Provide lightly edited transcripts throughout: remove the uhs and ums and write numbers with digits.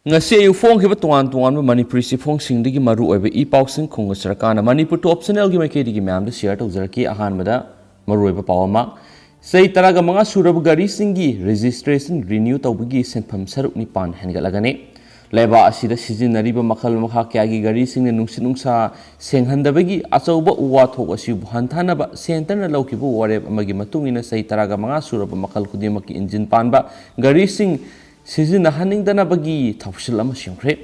ngasi ayu phong khiba tuan tuan manipuri si phong singdigi maru oiba I pausing khunga sarakana manipur top channel gi maike digi myam da share tawjaraki ahan bada maru oiba pawama sei taraga manga surab gari singi registration renew tawbagi senpham saruk ni pan hengalagane leba asida sijinariba makhal makha kyagi gari singne nungsa senghandabagi achauba uwa thok asi buhanthana ba center na laukibu wareb amagi matungina sei taraga manga surab makhal khudimaki engine panba gari sing Sizin haning dana bagi tausil ama siangkre.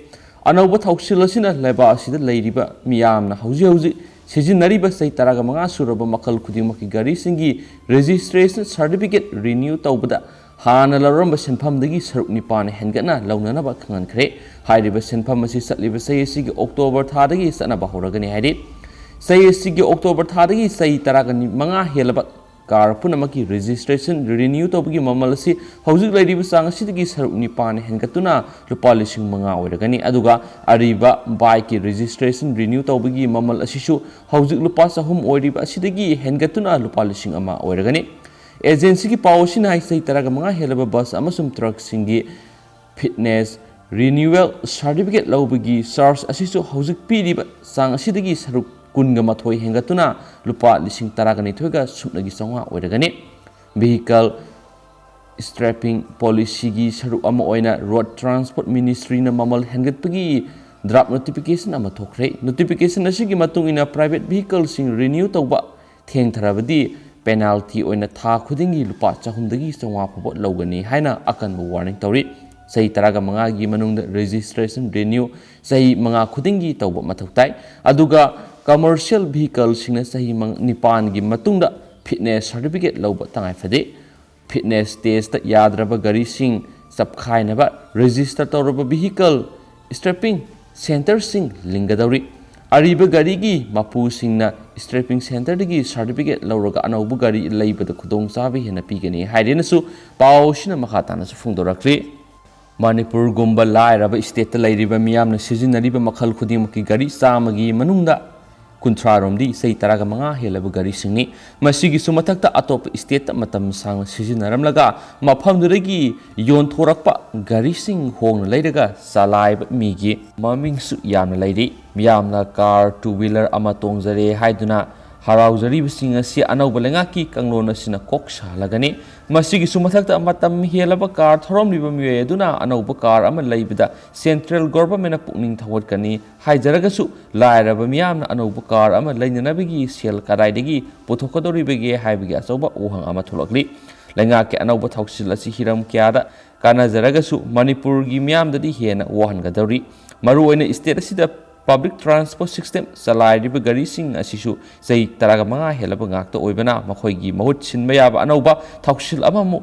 Anauba tausil asina leba asida leiriba miyam na hauji sizin nariba say taraga mga suraba makal kudimaki gari singi registration certificate renew taubada hana laramba senpam dagi saruk nipan hengana launana ba kangan kre. Hairiba senpam asi satliba say sigi October thadagi sana bahuragani hairi. Say sigi October thadagi say taraga mga helaba car पुनमकी registration renew तौबगी ममल से हौजिक लैरिब सांग सिदगी सरु निपान हेनगतुना लुपा लिसिंग मंगा ओइरगनी अदुगा Ariba bike की registration renew तौबगी ममल असिसु हौजिक लुपा सहुम ओइरिब असिदगी हेनगतुना लुपा लिसिंग अमा ओइरगनी एजेंसी की पावसिन हाई सही तरह मंगा हेलब बस अमसुम ट्रक सिंगी फिटनेस renewal certificate लौबगी चार्ज असिसु हौजिक पीरिब सांग असिदगी सरु kunga mathoi hengatuna lupa lising taragani thoiga supnagi sangwa oiragani vehicle strapping policy gi saru ama oina road transport ministry na mamal hengatpagi draft notification ama thokre notification asigi matungina private vehicle sing renew tawba theng tharabadi penalty oina tha khudingi lupa chahumdagi sangwa phobot logani haina akan warning tawri sei taraga manga gi manungda registration renew sei manga khudingi tawba mathoktai aduga commercial vehicle singna sahi nipan gi matungda fitness certificate lauba tangai fade fitness test yadraba gari sing sabkhaina ba register tawraba vehicle strapping center sing lingadauri ariba gari gi mapu singna strapping center digi certificate lauraga anaubu gari leibada khudong sabi hena pigani hairena su pawsina makhatana su phungdorakri manipur gumba lairaba state lairiba miyamna sijinariba makhal khudimaki gari samagi manungda kuntraromdi sei taraga manga helaba gari singni masigi sumathakta atop state matam sang sijinaramlaga mafamduragi yon thorakpa gari sing hongna leiraga salai migi maming su yamna leiri miyamna car two wheeler ama tongjare haiduna haraujari bising asi anauba lenga ki kanglona sina kok salagani masigi sumathakta matam helaba car thorom liba miye aduna anauba car ama leibida central government pukning thawat kani haijaraga su lairaba miyamna anauba car ama leinanabigi sel kadaidagi puthokadoribege haibigi asoba ohang ama tholakli lenga ke anauba thawsil asi hiram kyada kana jaraga su manipur gi miyam dadi hena wahan gadori maru oina state asida public transport system salaidiba gari sing asisu sei taraga manga helaba ngakta oibana makhoigi mahut sinba yaba anauba thawsil amamu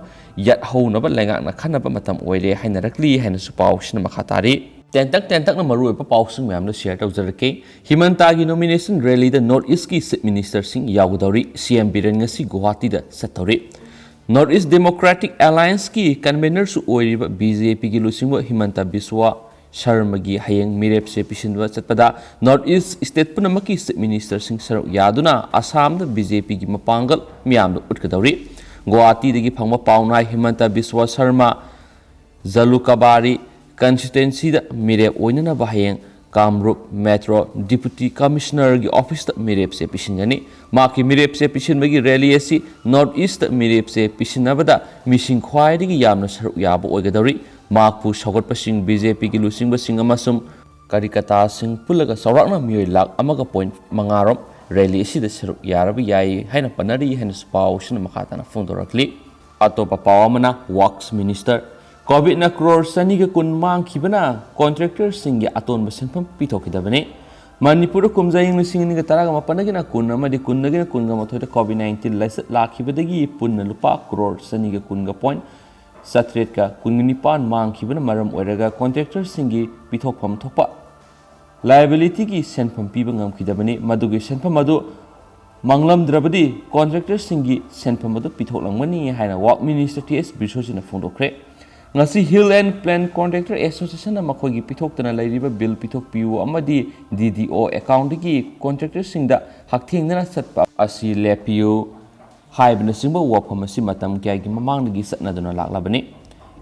yat hounaba lenga na khanaba matam oire hainarakli haina su pawsina makhatari tentak na maru oiba pawsing myam na share tawjarake himanta gi nomination rally da north east ki chief minister sing yagudori cm biren ngasi guwahati da satori north east democratic alliance ki convener su oiriba bjp gi lusingwa himanta biswa Sharmagi hayeng mirep se pisinwa chatpada north east state punamaki minister sing saruk yaduna assam da bjp gi mapangal miyam da utkadauri guwahati dagi phangma pawnai himanta biswa sharma jalukabari constituency da mirep oinana bahayeng kamrup metro deputy commissioner gi office da mirep se pisingani maki mirep se pisinbagi rally asi north east da mirep se pisinabada missing khwai dagi yamna saruk yaba oigadauri Makpu sogot pasing BJP ki lusing basing amasum karikata sing pulaga saurakna miyoy lak amaga point mangarom rally asida saruk yarabi yai haina panari haina spaw sina makhatana phungdorakli atopa pawamana works minister covid na crore saniga kun mangkhibana contractor singi aton basenpham pithokidabane manipur kumjaying lusing ni taraga mapanagina kun amadi kunnagina kunga mathoida covid 19 laisat lakhibadagi punna lupa crore saniga kunga point Satret ka kungnipan mang kibana maram oiraga contractor singi pithokpham thokpa liability ki senpham piba ngam kidabani madugi senpham madu manglam drabadi contractor singi senpham madu pithoklangmani haina work minister ts bisosina phondokre ngasi hill and plan contractor association na makhogi pithoktana lairiba bill pithok piu amadi ddo account ki contractor singda hakthengna satpa asi lepiu haibna singba wafam asi matam kya gi mamang gi satna dona laklabani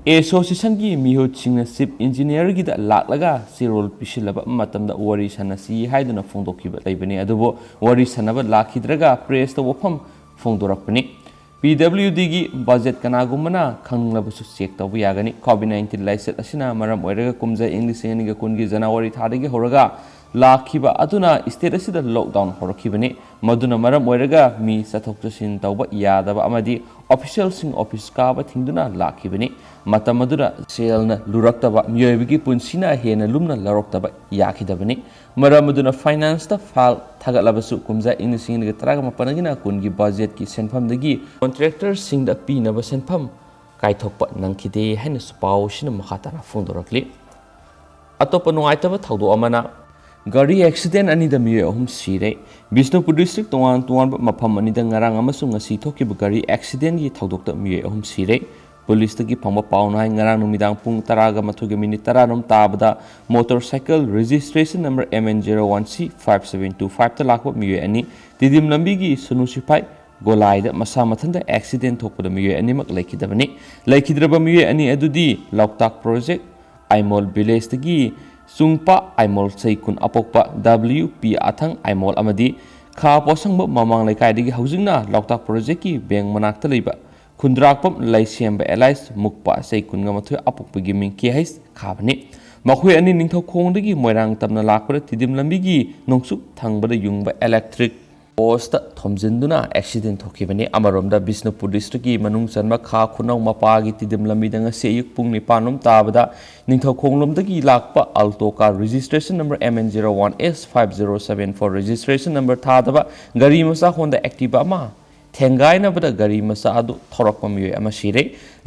association की मिहुतसिंग chief engineer की लाक्लगा सिरोल पिसिलब मतमदा worry सनसी हाइदुना फोंदोखिबा लैबनी अदुबो worry सनब लाखिद्रगा press तो वफम फोंदोरकपनी PWD की budget कनागुमना खंगलबसु check तौब यागनी कोविड-19 lysate असिना मरम ओइरगा कुमजा English इंग कुनगी जनवरी थादगी होरगा लाखिबा अदुना state असिदा lockdown होरखिबनी मदुना मरम ओइरगा मी चथोक चसिन तौब यादबा अमदी official सिंग office काबा थिंगदुना लाखिबनी मतम अदुना सेलना लुरक्तबा मियोयबगी पुनसिना हेना लुमना लरक्तबा याखिदबनी मरम अदुना फाइनेंस ता फाइल थागलबसु कुमजा इंग्लिश इंग तरागा मपनगिना कुनगी बजेट की सेनफमदगी कॉन्ट्रैक्टर सिंग दा पीनबा सेनफम काइथोकपा नंखिदे हैन सुपाव सिना मखाताना फोंदोरकली अतोप नुआइतबा थौदो अमना गाड़ी एक्सीडेंट अनिद मियोय अहुम सिरे बिष्णुपुर डिस्ट्रिक्ट तोवान तोवान मफम अनिद ngarang amasung ngasi thokiba gari accident gi thodokta miyoy ahum sire police tagi phangba pauna hai ngarang numidang pung 10:30 rom tabada motorcycle registration number MN01C 5725 ta lakba miyoy ani tidim lambi gi sunusifai golai da masa mathanda accident thokpada miyoy ani mak laikidabani laikidraba miyoy ani adudi loktak project aimol village tagi Sungpa Aimol Saikun Apokpa WP Athang Aimol Amadi Kha Posang Mamang Laikai Digi Housingna Loktak Project ki Beng Manakta Liba Kundrakpam Laisiamba Allies Mukpa Saikun Gamathu Apokpa Giming Kihais Khabani Makhui Ani Ningtho Kongdagi Moirang Tamna Lakpara Tidim Lambigi Nongsuk Thangbada Yungba Electric Post Thomjinduna accident thokibani amaromda Bishnupur district ki manung chanma kha khunau mapa gi tidim lamidanga seyuk pung nipanum tabada ningthau khonglomdagi lakpa alto car registration number MN01S5074 registration number thadaba gari masa Honda Activa ma Tengai na bada gari masa adu thorakpa miyoy ama sire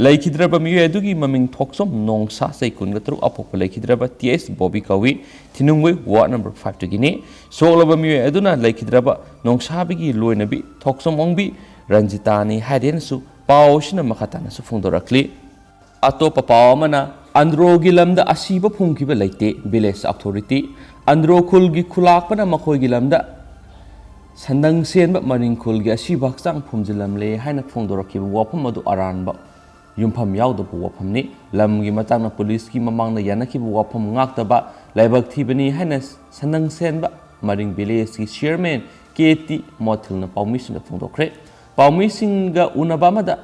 laikhidraba miyoy adugi maming thoksom nongsa saikun gatru apokpa laikhidraba TS Bobby Kawi Tinungwe ward number 5 tugini soglaba miyoy aduna laikhidraba nongsa bigi loinabi thoksom ongbi Ranjitani haiden su pawshina makhatana su phungdorakli atopa pawamana andro gi lamda asiba phungkiba laite village authority andro khul gi khulakpana makhoi gi lamda Sandang Senba Maring Kulga Shibaksang Pumzilamle Hana Fondoraki Wapam Madu Aranba Yumpam Yauda Wapamni Lamgi Matana Police ki Mamang the Yanaki Wapam Ngaktaba Labak Tibani Hanes Sandang Senba Maring Bileski Chairman Keti Motil na Paumission of Fondokre Paumissinga Unabamada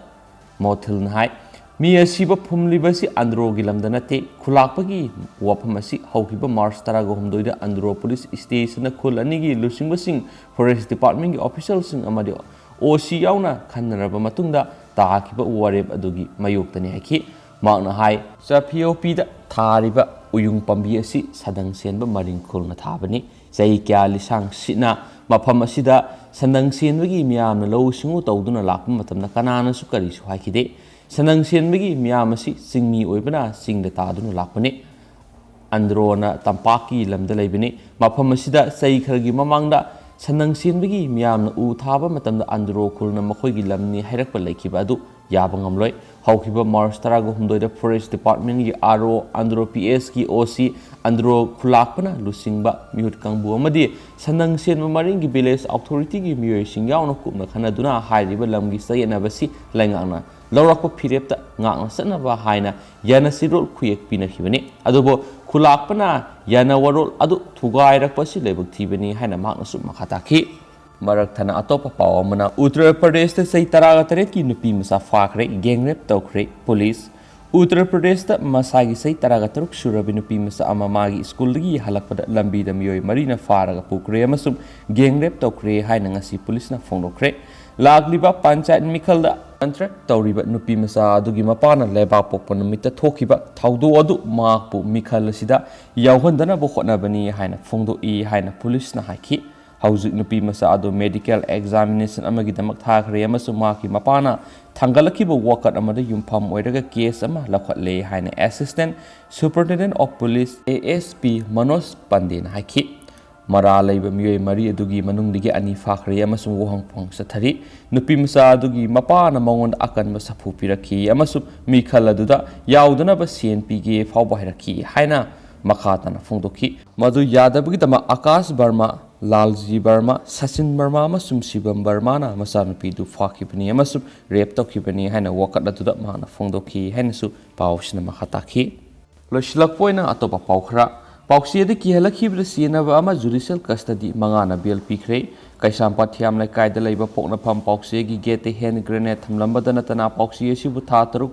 Motil Nahai Mi Asiba Pumlibasi Andro Gilamdanate Kulapagi Wapamasi Hokiba Mars Tarago Humdoida Andro Police Station Kulanigi Lusing Forest Department officials in Amadio OC Yauna Kanaraba Matunda Takiba Wareb Adugi Mayuktani Haki Magna High Sapio Pida Tariba Uyung Pambiasi Sadang Senba Marin Kulna Tabani Zaikia Lisang Sina Mapamasida Sandang Senvigi Miam Low Singu Toduna Lapam Matamna Kanana Sukari Suhakide Sanang Senbigi Miamasi Sing Me Oibana Sing the Tadun Lapane Androna Tampaki Lamdalabini Mapamasida Saikagi Mamanga Sanang Senbigi Miam Utaba Matam the Andro Kulna Makogi Lamni Herakpa Lakibadu Yabangamloy Haukiba Mars Tarago Hundo the Forest Department Aro Andro PS ki OC Andro Kulakpana Lusingba Mute Kangbu Amadi Sanang Sen Maringi Village Authority gi Mio Singao Kumna Kanaduna High River Lamgi Sayanabasi Langana Laurakpa Pirepta Ngang Sanaba Haina Yana Sirol Quick Pina Hivani Adobo Kulakpana Yana Warol Adu Tugai Rapasi Label Tibani Hana Magnus Makataki Maraktana Atopa Pawamana Uttar Pradesh Say Taragataret ki Nupi Masa Fakre Gang Rep Tokre Police Uttar Pradesh Masagi Say Taragatruk Shurabinupi Masa Amamagi School gi Halakpada Lambi the Mioy Marina Faraga Pukre Masum Gang Rep Tokre Hainangasi Police na Fondokre Lagliba Panchat Mikalda Contract Tauriba Nupi Masa Dugi Mapana Leba Poponumita Tokiba Taudu Adu Mapu Mikalasida Yahundana Bokona Bani Haina Fondo E Haina Police na Haki Hauzik Nupi Masa Adu Medical Examination Amagidamak Thakre Yamasumaki Mapana Tangalakiba Wakat Amada Yumpam Wedaga Case Ama Lakale Haina Assistant Superintendent of Police ASP Manos Pandin Haki Maralaiba Mioy Maria Dugi Manungdigi Ani Fakre Yamasum Wohang Pong Satari Nupi Masa Dugi Mapana Mongon Akan Masapu Piraki Yamasum Mikala Duda Yaudana CNPG Fauba Hiraki Haina Makatana Fondoki Madu Yadabugitama Akas Burma Lalji Burma Sachin Burma ꯑꯃꯁꯨꯡ ꯁꯤꯕꯝ ꯕꯔꯃꯥꯅ ꯃꯆꯥꯅꯨꯄꯤꯗꯨ ꯐꯥꯈꯤꯕꯅꯤ ꯑꯃꯁꯨꯡ ꯔꯦꯞ ꯇꯧꯈꯤꯕꯅꯤ ꯍꯥꯏꯅ ꯋꯥꯀꯠ ꯑꯗꯨꯗ ꯃꯍꯥꯛꯅ ꯐꯣꯡꯗꯣꯛꯈꯤ ꯍꯥꯏꯅꯁꯨ ꯄꯥꯎꯁꯤꯅ ꯃꯈꯥ ꯇꯥꯈꯤ꯫ ꯂꯣꯏꯁꯤꯜꯂꯛꯄ ꯑꯣꯏꯅ ꯑꯇꯣꯞꯄ ꯄꯥꯎ ꯈꯔ ꯄꯥꯎꯆꯦꯗ ꯀꯤꯍꯜꯂꯛꯈꯤꯕꯗ ꯆꯦꯟꯅꯕ ꯑꯃ ꯖꯨꯗꯤꯁꯤꯌꯦꯜ ꯀꯁꯇꯗꯤ ꯃꯉꯥꯅ ꯕꯦꯜ ꯄꯤꯈ꯭ꯔꯦ꯫ ꯀꯩꯁꯥꯝꯄꯥꯠ ꯊꯤꯌꯥꯝ ꯂꯩꯀꯥꯏꯗ ꯂꯩꯕ ꯄꯣꯛꯅꯐꯝ ꯄꯥꯎꯆꯦꯒꯤ ꯒꯦꯠꯇ ꯍꯦꯟ ꯒ꯭ꯔꯦꯅꯦꯗ ꯊꯝꯂꯝꯕꯗ ꯅꯠꯇꯅ ꯄꯥꯎꯆꯦ ꯑꯁꯤꯕꯨ ꯊꯥ 6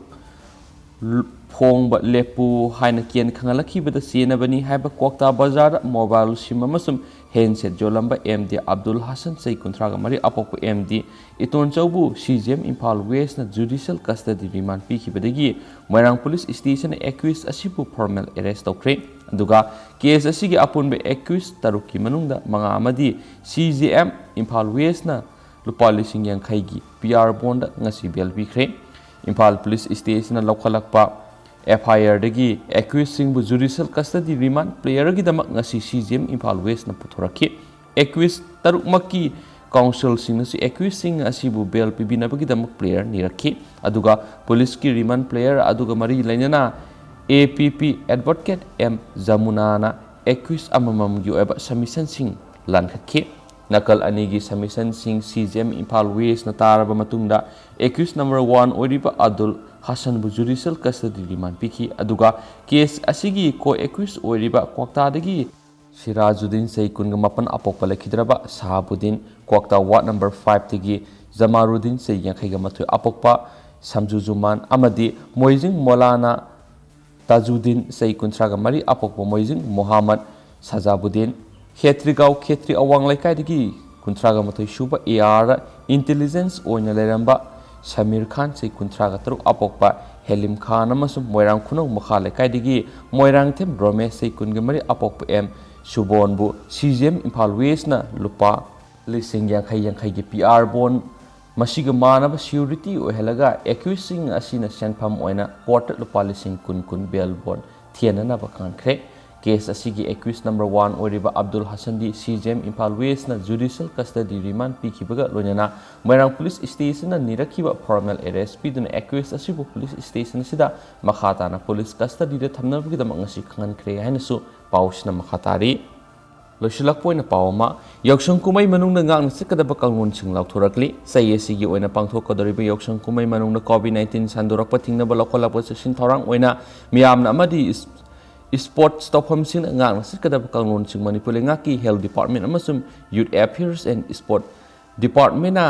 ꯐꯣꯡꯕ ꯂꯦꯞꯄꯨ ꯍꯥꯏꯅ ꯀꯤꯌꯟ ꯈꯪꯍꯜꯂꯛꯈꯤꯕꯗ ꯆꯦꯟꯅꯕꯅꯤ ꯍꯥꯏꯕ ꯀ꯭ꯋꯥꯛꯇꯥ ꯕꯖꯥꯔꯗ ꯃꯣꯕꯥꯏꯜ ꯁꯤꯝ ꯑꯃꯁꯨꯡ ꯍꯦꯟꯁꯦꯠ ꯌꯣꯜꯂꯝꯕ ꯑꯦꯝ.ꯗꯤ. ꯑꯕꯗꯨꯜ ꯍꯁꯟ ꯆꯍꯤ 33 ꯑꯄꯣꯛꯄ ꯑꯦꯝ.ꯗꯤ. ꯏꯇꯣꯟꯆꯧꯕꯨ ꯁꯤ.ꯖꯤ.ꯑꯦꯝ ꯏꯝꯐꯥꯜ ꯋꯦꯁꯅ ꯖꯨꯗꯤꯁꯤꯌꯦꯜ ꯀꯁꯇꯗꯤ ꯔꯤꯃꯥꯟꯗ ꯄꯤꯈꯤꯕꯗꯒꯤ ꯃꯣꯏꯔꯥꯡ ꯄꯨꯂꯤꯁ ꯁ꯭ꯇꯦꯁꯟꯅ ꯑꯦꯀ꯭ꯌꯨꯖ ꯑꯁꯤꯕꯨ ꯐꯣꯔꯃꯦꯜ ꯑꯦꯔꯦꯁ ꯇꯧꯈ꯭ꯔꯦ꯫ ꯑꯗꯨꯒ ꯀꯦꯁ ꯑꯁꯤꯒꯤ ꯑꯄꯨꯟꯕ ꯑꯦꯀ꯭ꯌꯨꯖ 6ꯀꯤ ꯃꯅꯨꯡꯗ 5 ꯑꯃꯗꯤ ꯁꯤ.ꯖꯤ.ꯑꯦꯝ ꯏꯝꯐꯥꯜ ꯋꯦꯁꯅ ꯂꯨꯄꯥ 50,000ꯒꯤ ꯄꯤ.ꯑꯥꯔ. ꯕꯣꯟꯗ ꯉꯁꯤ ꯕꯦꯜ ꯄꯤꯈ꯭ꯔꯦ꯫ ꯏꯝꯐꯥꯜ ꯄꯨꯂꯤꯁ ꯁ꯭ꯇꯦꯁꯟꯅ ꯂꯧꯈꯠꯂꯛꯄ FIR-ꯗꯒꯤ ꯑꯦꯀ꯭ꯌꯨꯖꯁꯤꯡꯕꯨ ꯖꯨꯗꯤꯁꯤꯌꯦꯜ ꯀꯁꯇꯗꯤ ꯔꯤꯃꯥꯟꯗ ꯄ꯭ꯂꯦꯌꯔꯒꯤꯗꯃꯛ ꯉꯁꯤ ꯁꯤ.ꯖꯤ.ꯑꯦꯝ ꯏꯝꯐꯥꯜ ꯋꯦꯁꯅ ꯄꯨꯊꯣꯔꯛꯈꯤ꯫ ꯑꯦꯀ꯭ꯌꯨꯖ 6ꯃꯛꯀꯤ ꯀꯥꯎꯟꯁꯤꯜꯁꯤꯡꯅꯁꯨ ꯑꯦꯀ꯭ꯌꯨꯖꯁꯤꯡ ꯑꯁꯤꯕꯨ ꯕꯦꯜ ꯄꯤꯕꯤꯅꯕꯒꯤꯗꯃꯛ ꯄ꯭ꯂꯦꯌꯔ ꯅꯤꯔꯛꯈꯤ꯫ ꯑꯗꯨꯒ ꯄꯨꯂꯤꯁꯀꯤ ꯔꯤꯃꯥꯟꯗ ꯄ꯭ꯂꯦꯌꯔ ꯑꯗꯨꯒ ꯃꯔꯤ ꯂꯩꯅꯅ APP ꯑꯦꯗꯚꯣꯀꯦꯠ M. ꯖꯃꯨꯅꯥꯅ ꯑꯦꯀ꯭ꯌꯨꯖ ꯑꯃꯃꯝꯒꯤ ꯑꯣꯏꯕ ꯁꯕꯃꯤꯁꯟꯁꯤꯡ ꯂꯥꯟꯈꯠꯈꯤ꯫ ꯅꯥꯀꯜ ꯑꯅꯤꯒꯤ ꯁꯕꯃꯤꯁꯟꯁꯤꯡ ꯁꯤ.ꯖꯤ.ꯑꯦꯝ ꯏꯝꯐꯥꯜ ꯋꯦꯁꯅ ꯇꯥꯔꯕ ꯃꯇꯨꯡꯗ ꯑꯦꯀ꯭ꯌꯨꯖ ꯅꯝꯕꯔ 1 ꯑꯣꯏꯔꯤꯕ ꯑꯕꯗꯨꯜ ꯍꯁꯟꯕꯨ ꯖꯨꯗꯤꯁꯤꯌꯦꯜ ꯀꯁꯇꯗꯤ ꯔꯤꯃꯥꯟꯗ ꯄꯤꯈꯤ꯫ ꯑꯗꯨꯒ ꯀꯦꯁ ꯑꯁꯤꯒꯤ ꯀꯣ-ꯑꯦꯀ꯭ꯌꯨꯖ ꯑꯣꯏꯔꯤꯕ ꯀ꯭ꯋꯥꯛꯇꯥꯗꯒꯤ ꯁꯤꯔꯥꯖꯨꯗꯤꯟ ꯆꯍꯤ 28 ꯑꯄꯣꯛꯄ ꯂꯩꯈꯤꯗ꯭ꯔꯕ ꯁꯍꯥꯕꯨꯗꯤꯟ, ꯀ꯭ꯋꯥꯛꯇꯥ ꯋꯥꯔꯗ ꯅꯝꯕꯔ 5ꯇꯒꯤ ꯖꯃꯥꯔꯨꯗꯤꯟ ꯆꯍꯤ 52 ꯑꯄꯣꯛꯄ, ꯁꯝꯖꯨꯖꯨꯃꯥꯟ ꯑꯃꯗꯤ ꯃꯣꯏꯖꯤꯡ ꯃꯣꯂꯥꯅ ꯇꯥꯖꯨꯗꯤꯟ ꯆꯍꯤ 33 ꯑꯄꯣꯛꯄ ꯃꯣꯏꯖꯤꯡ ꯃꯣꯍꯥꯃꯗ ꯁꯖꯥꯕꯨꯗꯤꯟ, ꯈꯦꯇ꯭ꯔꯤꯒꯥꯎ ꯈꯦꯇ꯭ꯔꯤ ꯑꯋꯥꯡ ꯂꯩꯀꯥꯏꯗꯒꯤ 38 ꯁꯨꯕ AR ꯏꯟꯇꯦꯂꯤꯖꯦꯟꯁ ꯑꯣꯏꯅ ꯂꯩꯔꯝꯕ ꯁꯃꯤꯔ ꯈꯥꯟ ꯆꯍꯤ 33 ꯑꯄꯣꯛꯄ, ꯍꯦꯂꯤꯝ ꯈꯥꯟ ꯑꯃꯁꯨꯡ ꯃꯣꯏꯔꯥꯡ ꯈꯨꯅꯧ ꯃꯈꯥ ꯂꯩꯀꯥꯏꯗꯒꯤ ꯃꯣꯏꯔꯥꯡꯊꯦꯝ ꯔꯣꯃꯦꯁ ꯆꯍꯤ 23 ꯑꯄꯣꯛꯄ M. ꯁꯨꯕꯣꯟꯕꯨ ꯁꯤ.ꯖꯤ.ꯑꯦꯝ ꯏꯝꯐꯥꯜ ꯋꯦꯁꯅ ꯂꯨꯄꯥ 50,000ꯒꯤ ꯄꯤ.ꯑꯥꯔ. ꯕꯣꯟ ꯃꯁꯤꯒ ꯃꯥꯟꯅꯕ ꯁꯤꯌꯨꯔꯤꯇꯤ ꯑꯣꯏꯍꯜꯂꯒ ꯑꯦꯀ꯭ꯌꯨꯖꯁꯤꯡ ꯑꯁꯤꯅ ꯁꯦꯟꯐꯝ ꯑꯣꯏꯅ ꯀꯣꯔꯠꯇ ꯂꯨꯄꯥ 10,000 ꯕꯦꯜ ꯕꯣꯟ ꯊꯤꯍꯟꯅꯅꯕ ꯈꯪꯍꯟꯈ꯭ꯔꯦ꯫ ꯀꯦꯁ ꯑꯁꯤꯒꯤ ꯑꯦꯀ꯭ꯌꯨꯖ ꯅꯝꯕꯔ 1 ꯑꯣꯏꯔꯤꯕ ꯑꯕꯗꯨꯜ ꯍꯁꯟꯗꯤ ꯁꯤ.ꯖꯤ.ꯑꯦꯝ ꯏꯝꯐꯥꯜ ꯋꯦꯁꯅ ꯖꯨꯗꯤꯁꯤꯌꯦꯜ ꯀꯁꯇꯗꯤ ꯔꯤꯃꯥꯟꯗ ꯄꯤꯈꯤꯕꯒ ꯂꯣꯏꯅꯅ ꯃꯣꯏꯔꯥꯡ ꯄꯨꯂꯤꯁ ꯁ꯭ꯇꯦꯁꯟꯅ ꯅꯤꯔꯛꯈꯤꯕ ꯐꯣꯔꯃꯦꯜ ꯑꯦꯔꯦꯁ ꯄꯤꯗꯨꯅ ꯑꯦꯀ꯭ꯌꯨꯖ ꯑꯁꯤꯕꯨ ꯄꯨꯂꯤꯁ ꯁ꯭ꯇꯦꯁꯟ ꯑꯁꯤꯗ ꯃꯈꯥ ꯇꯥꯅ ꯄꯨꯂꯤꯁ ꯀꯁꯇꯗꯤꯗ ꯊꯝꯅꯕꯒꯤꯗꯃꯛꯉꯁꯤ ꯈꯪꯍꯟꯈ꯭ꯔꯦ ꯍꯥꯏꯅꯁꯨ ꯄꯥꯎꯁꯤꯅ ꯃꯈꯥ ꯇꯥꯔꯤ꯫ ꯂꯣꯏꯁꯤꯜꯂꯛꯄ ꯑꯣꯏꯅ ꯄꯥꯎ ꯑꯃ ꯌꯥꯎꯁꯪ ꯀꯨꯝꯍꯩ ꯃꯅꯨꯡꯗ ꯉꯥꯛꯅ ꯆꯠꯀꯗꯕ ꯀꯥꯡꯂꯣꯟꯁꯤꯡ ꯂꯥꯎꯊꯣꯔꯛꯂꯤ꯫ ꯆꯍꯤ ꯑꯁꯤꯒꯤ ꯑꯣꯏꯅ ꯄꯥꯡꯊꯣꯛꯀꯗꯧꯔꯤꯕ ꯌꯥꯎꯁꯪ ꯀꯨꯝꯍꯩ ꯃꯅꯨꯡꯗ ꯀꯣꯚꯤꯗ-19 ꯁꯟꯗꯣꯔꯛꯄ ꯊꯤꯡꯅꯕ ꯂꯧꯈꯠꯂꯛꯄ ꯆꯦꯛꯁꯤꯟ ꯊꯧꯔꯥꯡ ꯑꯣꯏꯅ ꯃꯤꯌꯥꯝꯅ ꯑꯃꯗꯤ ꯁ꯭ꯄꯣꯔꯠꯁ ꯇꯧꯐꯝꯁꯤꯡꯗ ꯉꯥꯛꯅ ꯆꯠꯀꯗꯕ ꯀꯥꯡꯂꯣꯟꯁꯤꯡ ꯃꯅꯤꯄꯨꯔ ꯂꯩꯉꯥꯛꯀꯤ ꯍꯦꯜꯊ ꯗꯤꯄꯥꯔꯠꯃꯦꯟꯠ ꯑꯃꯁꯨꯡ ꯌꯨꯊ ꯑꯦꯐꯤꯌꯔꯁ ꯑꯦꯟꯗ ꯁ꯭ꯄꯣꯔꯠ ꯗꯤꯄꯥꯔꯠꯃꯦꯟꯠꯅ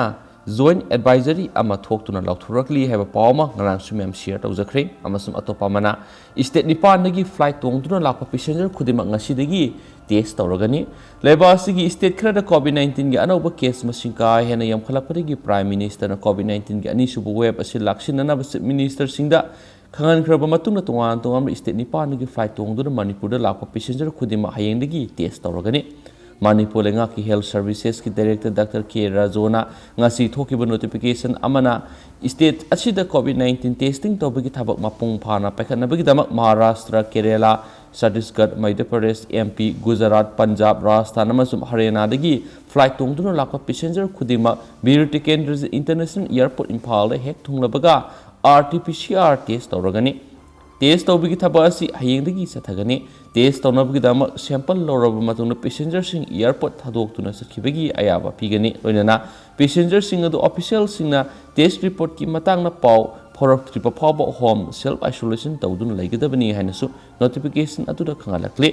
ꯖꯣꯏꯟꯠ ꯑꯦꯗꯚꯥꯏꯖꯔꯤ ꯑꯃ ꯊꯣꯛꯇꯨꯅ ꯂꯥꯎꯊꯣꯔꯛꯂꯤ ꯍꯥꯏꯕ ꯄꯥꯎ ꯑꯃ ꯉꯔꯥꯡꯁꯨ ꯃꯌꯥꯝ ꯁꯤꯌꯔ ꯇꯧꯖꯈ꯭ꯔꯦ꯫ ꯑꯃꯁꯨꯡ ꯑꯇꯣꯞꯄ ꯑꯃꯅ ꯁ꯭ꯇꯦꯠ 9ꯗꯒꯤ ꯐ꯭ꯂꯥꯏꯠ ꯇꯣꯡꯗꯨꯅ ꯂꯥꯛꯄ ꯄꯦꯁꯦꯟꯖꯔ ꯈꯨꯗꯤꯡꯃꯛ ꯉꯁꯤꯗꯒꯤ ꯇꯦꯁꯠ ꯇꯧꯔꯒꯅꯤ꯫ ꯂꯩꯕꯥꯛ ꯑꯁꯤꯒꯤ ꯁ꯭ꯇꯦꯠ ꯈꯔꯗ ꯀꯣꯚꯤꯗ-19ꯒꯤ ꯑꯅꯧꯕ ꯀꯦꯁ ꯃꯁꯤꯡ ꯀꯥ ꯍꯦꯟꯅ ꯌꯥꯝꯈꯠꯂꯛꯄꯗꯒꯤ ꯄ꯭ꯔꯥꯏꯝ ꯃꯤꯅꯤꯁꯇꯔꯅ ꯀꯣꯚꯤꯗ-19ꯒꯤ ꯑꯅꯤꯁꯨꯕ ꯋꯦꯕ ꯑꯁꯤ ꯂꯥꯛꯁꯤꯟꯅꯅꯕ ꯆꯤꯐ ꯃꯤꯅꯤꯁꯇꯔꯁꯤꯡꯗ ꯈꯪꯍꯟꯈ꯭ꯔꯕ ꯃꯇꯨꯡꯗ ꯇꯣꯉꯥꯟꯕ ꯁ꯭ꯇꯦꯠ 9ꯗꯒꯤ ꯐ꯭ꯂꯥꯏꯠ ꯇꯣꯡꯗꯨꯅ ꯃꯅꯤꯄꯨꯔꯗ ꯂꯥꯛꯄ ꯄꯦꯁꯦꯟꯖꯔ ꯈꯨꯗꯤꯡꯃꯛ ꯍꯌꯦꯡꯗꯒꯤ ꯇꯦꯁꯠ ꯇꯧꯔꯒꯅꯤ꯫ ꯃꯅꯤꯄꯨꯔ ꯂꯩꯉꯥꯛꯀꯤ ꯍꯦꯜꯊ ꯁꯔꯚꯤꯁꯦꯁꯀꯤ ꯗꯥꯏꯔꯦꯛꯇꯔ ꯗꯥꯛꯇꯔ ꯀꯦ. ꯔꯥꯖꯣꯅ ꯉꯁꯤ ꯊꯣꯛꯈꯤꯕ ꯅꯣꯇꯤꯐꯤꯀꯦꯁꯟ ꯑꯃꯅ ꯁ꯭ꯇꯦꯠ ꯑꯁꯤꯗ ꯀꯣꯚꯤꯗ-19 ꯇꯦꯁꯇꯤꯡ ꯇꯧꯕꯒꯤ ꯊꯕꯛ ꯃꯄꯨꯡ ꯐꯥꯅ ꯄꯥꯏꯈꯠꯅꯕꯒꯤꯗꯃꯛ ꯃꯍꯥꯔꯥꯁꯇ꯭ꯔ, ꯀꯦꯔꯦꯂꯥ, ꯆꯠꯇꯤꯁꯒꯔ, ꯃꯙ꯭ꯌ ꯄ꯭ꯔꯗꯦꯁ, MP, ꯒꯨꯖꯔꯥꯠ, ꯄꯟꯖꯥꯕ, ꯔꯥꯖꯁꯊꯥꯟ ꯑꯃꯁꯨꯡ ꯍꯔꯤꯌꯥꯅꯥꯗꯒꯤ ꯐ꯭ꯂꯥꯏꯠ ꯇꯣꯡꯗꯨꯅ ꯂꯥꯛꯄ ꯄꯦꯁꯦꯟꯖꯔ ꯈꯨꯗꯤꯡꯃꯛ ꯕꯤꯔ ꯇꯤꯀꯦꯟꯗ꯭ꯔꯖꯤꯠ ꯏꯟꯇꯔꯅꯦꯁꯅꯦꯜ ꯑꯦꯌꯔꯄꯣꯔꯠ ꯏꯝꯐꯥꯜꯗ ꯍꯦꯛ ꯊꯨꯡꯂꯕꯒ RT-PCR ꯇꯦꯁꯠ ꯇꯧꯔꯒꯅꯤ꯫ ꯇꯦꯁꯠ ꯇꯧꯕꯒꯤ ꯊꯕꯛ ꯑꯁꯤ ꯍꯌꯦꯡꯗꯒꯤ ꯆꯠꯊꯒꯅꯤ꯫ ꯇꯦꯁꯠ ꯇꯧꯅꯕꯒꯤꯗꯃꯛ ꯁꯦꯝꯄꯜ ꯂꯧꯔꯕ ꯃꯇꯨꯡꯗ ꯄꯦꯁꯦꯟꯖꯔꯁꯤꯡ ꯑꯦꯌꯔꯄꯣꯔꯠ ꯊꯥꯗꯣꯛꯇꯨꯅ ꯆꯠꯈꯤꯕꯒꯤ ꯑꯌꯥꯕ ꯄꯤꯒꯅꯤ꯫ ꯂꯣꯏꯅꯅ ꯄꯦꯁꯦꯟꯖꯔꯁꯤꯡ ꯑꯗꯨ ꯑꯣꯐꯤꯁꯤꯌꯦꯜꯁꯤꯡꯅ ꯇꯦꯁꯠ ꯔꯤꯄꯣꯔꯠꯀꯤ ꯃꯇꯥꯡꯗ ꯄꯥꯎ ꯐꯥꯎꯔꯛꯇ꯭ꯔꯤꯕ ꯐꯥꯎꯕ ꯍꯣꯝ ꯁꯦꯜꯐ ꯑꯥꯏꯁꯣꯂꯦꯁꯟ ꯇꯧꯗꯨꯅ ꯂꯩꯒꯗꯕꯅꯤ ꯍꯥꯏꯅꯁꯨ ꯅꯣꯇꯤꯐꯤꯀꯦꯁꯟ ꯑꯗꯨꯗ ꯈꯪꯍꯜꯂꯛꯂꯤ꯫